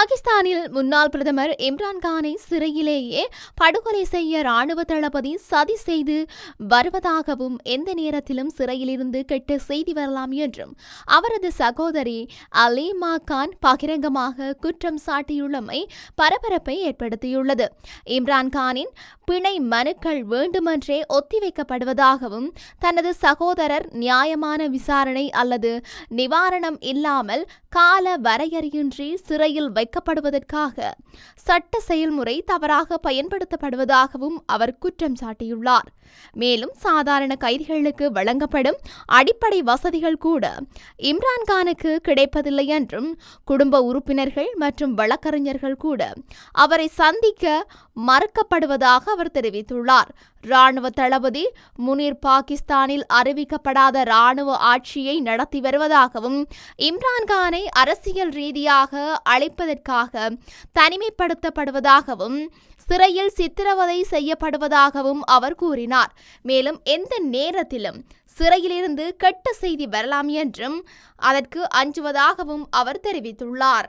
பாகிஸ்தானில் முன்னாள் பிரதமர் இம்ரான்கானை சிறையிலேயே படுகொலை செய்ய ராணுவ தளபதி சதி செய்து வருவதாகவும் எந்த நேரத்திலும் சிறையிலிருந்து கெட்ட செய்தி வரலாம் என்றும் அவரது சகோதரி அலீமா கான் பகிரங்கமாக குற்றம் சாட்டியுள்ளமை பரபரப்பை ஏற்படுத்தியுள்ளது. இம்ரான்கானின் பிணை மனுக்கள் வேண்டுமென்றே ஒத்திவைக்கப்படுவதாகவும் தனது சகோதரர் நியாயமான விசாரணை அல்லது நிவாரணம் இல்லாமல் கால வரையறையின்றி சிறையில் வைக்கப்படுவதற்காக சட்ட செயல்முறை தவறாக பயன்படுத்தப்படுவதாகவும் அவர் குற்றம் சாட்டியுள்ளார். மேலும் சாதாரண கைதிகளுக்கு வழங்கப்படும் அடிப்படை வசதிகள் கூட இம்ரான்கானுக்கு கிடைப்பதில்லை என்றும் குடும்ப உறுப்பினர்கள் மற்றும் வழக்கறிஞர்கள் கூட அவரை சந்திக்க மறுக்கப்படுவதாக அவர் தெரிவித்துள்ளார். ராணுவ தளபதி முனீர் பாகிஸ்தானில் அறிவிக்கப்படாத ராணுவ ஆட்சியை நடத்தி வருவதாகவும் இம்ரான்கானை அரசியல் ரீதியாக அழைப்பதற்காக தனிமைப்படுத்தப்படுவதாகவும் சிறையில் சித்திரவதை செய்யப்படுவதாகவும் அவர் கூறினார். மேலும் எந்த நேரத்திலும் சிறையிலிருந்து கெட்ட செய்தி வரலாம் என்றும் அதற்கு அஞ்சுவதாகவும் அவர் தெரிவித்துள்ளார்.